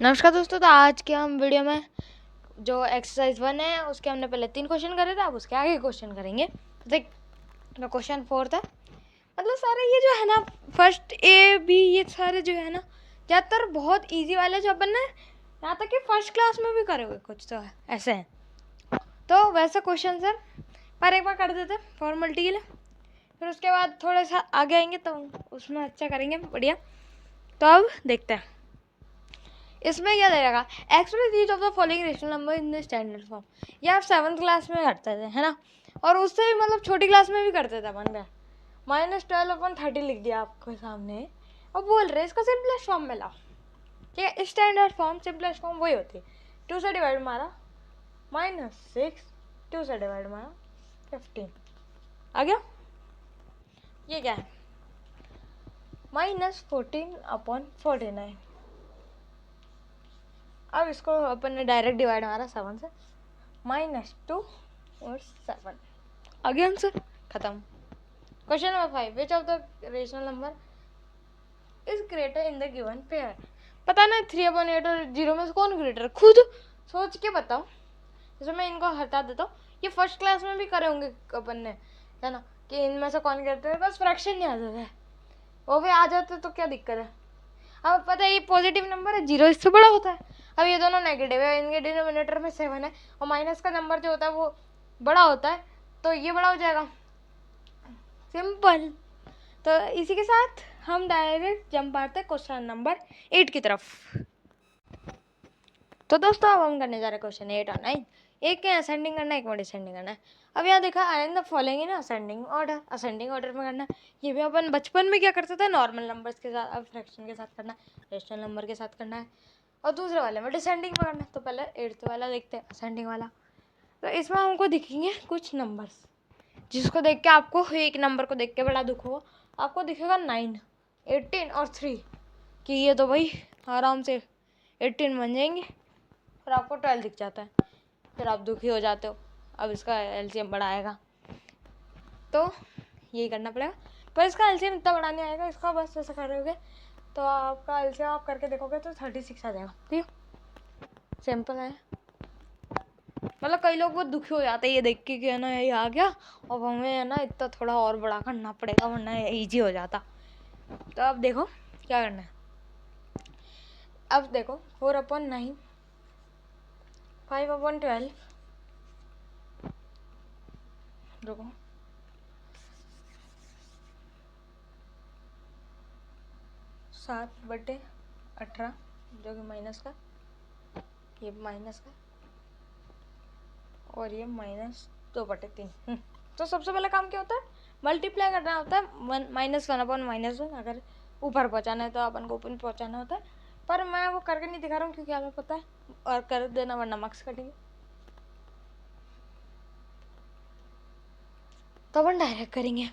नमस्कार दोस्तों, तो आज के हम वीडियो में जो एक्सरसाइज 1 है उसके हमने पहले 3 क्वेश्चन करे थे, अब उसके आगे क्वेश्चन करेंगे। देख, तो क्वेश्चन 4 था, मतलब सारे ये जो है ना फर्स्ट ए बी, ये सारे जो है ना ज़्यादातर बहुत इजी वाले जो अपन ने यहाँ तक कि फर्स्ट क्लास में भी करे हुए कुछ तो ऐसे हैं। तो वैसा क्वेश्चन सर पर एक बार कर देते फॉर्मेलिटी के लिए, फिर उसके बाद थोड़ा सा आगे आएंगे तो उसमें अच्छा करेंगे, बढ़िया। तो अब देखते हैं इसमें क्या देगा, actually reach of the following rational number in the standard form. ये आप 7th क्लास में करते थे, है ना, और उससे भी मतलब छोटी क्लास में भी करते थे अपन। -12/30 लिख दिया आपके सामने, अब बोल रहे इसका सिंपलेस्ट फॉर्म में लाओ। ठीक है, स्टैंडर्ड फॉर्म सिंपलेस्ट फॉर्म वही होती है, 2 से डिवाइड मारा -6, 2 से डिवाइड मारा 15 आ गया। ये क्या है, -14/49। अब इसको अपन ने डायरेक्ट डिवाइड मारा 7 से, -2 और 7 आ गया आंसर, खत्म। Question number 5, which of the rational number is greater in the given pair. पता ना 3/8 और 0 में से कौन ग्रेटर है, खुद सोच के बताओ। जैसे मैं इनको हटा देता हूँ, ये फर्स्ट क्लास में भी करे होंगे अपन ने, है ना, कि इनमें से कौन ग्रेटर है, बस फ्रैक्शन नहीं आ जाता है, वो भी आ जाते तो क्या दिक्कत है। अब पता है ये पॉजिटिव नंबर है, 0 इससे बड़ा होता है। अब ये दोनों नेगेटिव है, इनके डिनोमिनेटर में 7 है और माइनस का नंबर जो होता है वो बड़ा होता है, तो ये बड़ा हो जाएगा, सिंपल। तो इसी के साथ हम डायरेक्ट जंप मारते हैं क्वेश्चन नंबर 8 की तरफ। तो दोस्तों अब हम करने जा रहे हैं क्वेश्चन 8 और 9। एक के असेंडिंग करना है, एक में डिसेंडिंग करना है। अब यहाँ देखा arrange the following in ascending order, ascending order में करना है। ये भी अपन बचपन में क्या करते थे, नॉर्मल नंबर्स के साथ, अब फ्रैक्शन के साथ करना है, रेशनल नंबर के साथ करना है। और दूसरे वाले में डिसेंडिंग में करना है। तो पहले 8th वाला देखते हैं, असेंडिंग वाला। तो इसमें हमको दिखेंगे कुछ नंबर्स, जिसको देख के आपको, एक नंबर को देख के बड़ा दुख होगा, आपको दिखेगा 9, 18 और 3, कि ये तो भाई आराम से 18 बन जाएंगे, फिर आपको 12 दिख जाता है, फिर आप दुखी हो जाते हो, अब इसका एलसीएम बड़ा आएगा, तो यही करना पड़ेगा। पर इसका एलसीएम इतना बड़ा नहीं आएगा, इसका बस ऐसा करोगे तो आपका एलसीएम आप करके देखोगे तो 36 आ जाएगा। ठीक है, सिंपल है। मतलब कई लोग बहुत दुखी हो जाते हैं ये देख के कि है ना ये आ गया, अब हमें है ना इतना थोड़ा और बड़ा करना पड़ेगा वरना ईजी हो जाता। तो अब देखो क्या करना है। अब देखो 4/9, 5/12, रुको 7/18 जो कि माइनस का, ये माइनस का, और ये -2/3। तो सबसे पहले काम क्या होता है, मल्टीप्लाई करना होता है, -1/-1। अगर ऊपर पहुंचाना है तो अपन को ऊपर पहुंचाना होता है, पर मैं वो करके नहीं दिखा रहा हूँ क्योंकि हमें पता है, और कर देना वरना मार्क्स कटेंगे। तो अपन डायरेक्ट करेंगे।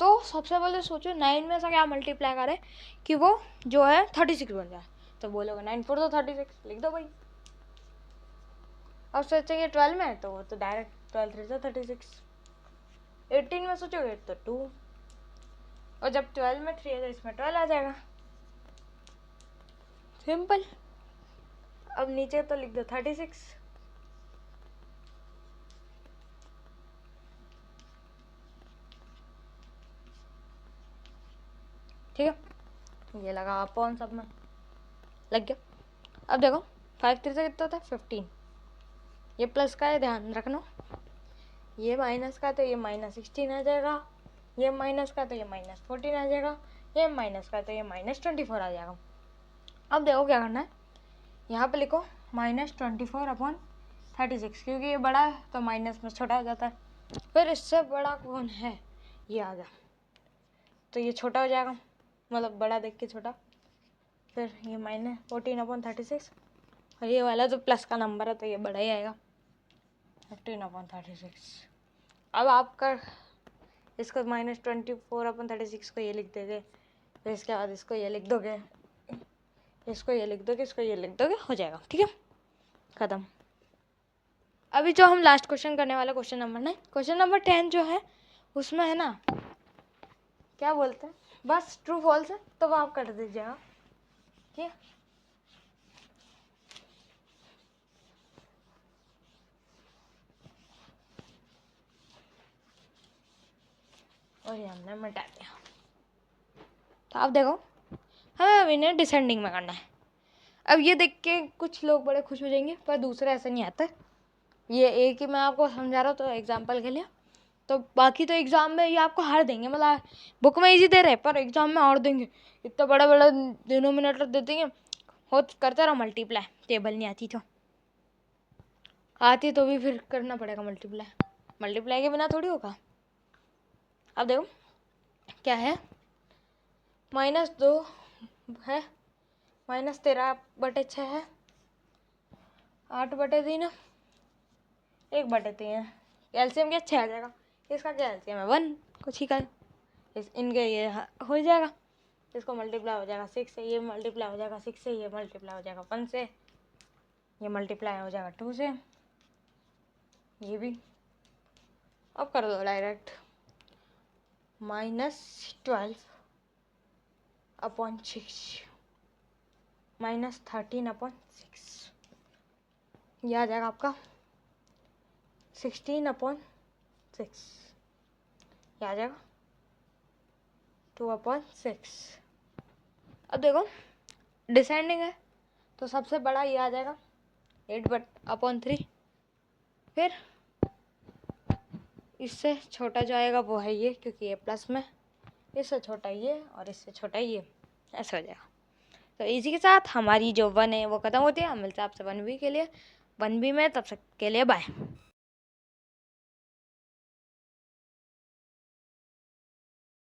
तो सबसे पहले सोचो 9 में से क्या मल्टीप्लाई करें कि वो जो है 36 बन जाए। तो बोलोगे 9 4 तो 36, लिख दो भाई। अब सोचेंगे 12 में, तो वो तो डायरेक्ट 12 3 36। 18 में सोचोगे तो 2, और जब 12 में 3 है तो इसमें 12 आ जाएगा, सिंपल। अब नीचे तो लिख दो 36। ठीक है, ये लगा अपॉन, सब में लग गया। अब देखो 5 3 से कितना होता है 15, ये प्लस का है ध्यान रखना, ये माइनस का तो ये -16 आ जाएगा, ये माइनस का तो ये -14 आ जाएगा, ये माइनस का तो ये -24 आ जाएगा। अब देखो क्या करना है, यहाँ पे लिखो -24/36, क्योंकि ये बड़ा है तो माइनस में छोटा हो जाता है। फिर इससे बड़ा कौन है, ये आ गया, तो ये छोटा हो जाएगा, मतलब बड़ा देख के छोटा। फिर ये -14/36, और ये वाला तो प्लस का नंबर है तो ये बड़ा ही आएगा, 15/36। अब आपका इसको -24/36 को ये लिख दोगे, फिर इसके बाद इसको ये लिख दोगे, इसको ये लिख दोगे, इसको ये लिख दोगे, हो जाएगा। ठीक है, खत्म। अभी जो हम लास्ट क्वेश्चन करने वाला क्वेश्चन नंबर 9, क्वेश्चन नंबर 10 जो है उसमें है ना क्या बोलते हैं, बस ट्रू फॉल्स है तो वो आप कर दीजिएगा। ठीक है, और ये हमने मिटा दिया। तो आप देखो हमें अब इन्हें डिसेंडिंग में करना है। अब ये देख के कुछ लोग बड़े खुश हो जाएंगे, पर दूसरे ऐसे नहीं आते। ये एक ही मैं आपको समझा रहा हूँ तो एग्जाम्पल के लिए, तो बाकी तो एग्ज़ाम में ये आपको हार देंगे, मतलब बुक में इजी दे रहे पर एग्ज़ाम में हार देंगे। इतना बड़ा बड़ा डिनोमिनेटर दे देंगे, हो करते रहो मल्टीप्लाई, टेबल नहीं आती तो आती तो भी फिर करना पड़ेगा मल्टीप्लाई, मल्टीप्लाई के बिना थोड़ी होगा। अब देखो क्या है, -2 है, -13/6 है, 8/3 है, 1/3 है। एलसीएम क्या 6 आ जाएगा, इसका क्या एलसीएम है 1, कुछ ही का इनके ये हो जाएगा। इसको मल्टीप्लाई हो जाएगा 6 से, ये मल्टीप्लाई हो जाएगा 6 से, ये मल्टीप्लाई हो जाएगा 1 से, ये मल्टीप्लाई हो जाएगा 2 से, ये भी। अब कर दो डायरेक्ट, -12/6 -13/6, ये आ जाएगा आपका 16/6, ये आ जाएगा 2/6। अब देखो डिसेंडिंग है तो सबसे बड़ा ये आ जाएगा 8/3, फिर इससे छोटा जो आएगा वो है ये, क्योंकि ये प्लस में, इससे छोटा ये और इससे छोटा ये, ऐसा हो जाएगा। तो इसी के साथ हमारी जो 1 है वो ख़त्म होती है। हम मिलते हैं आपसे 1B के लिए, 1B में, तब तक के लिए बाय।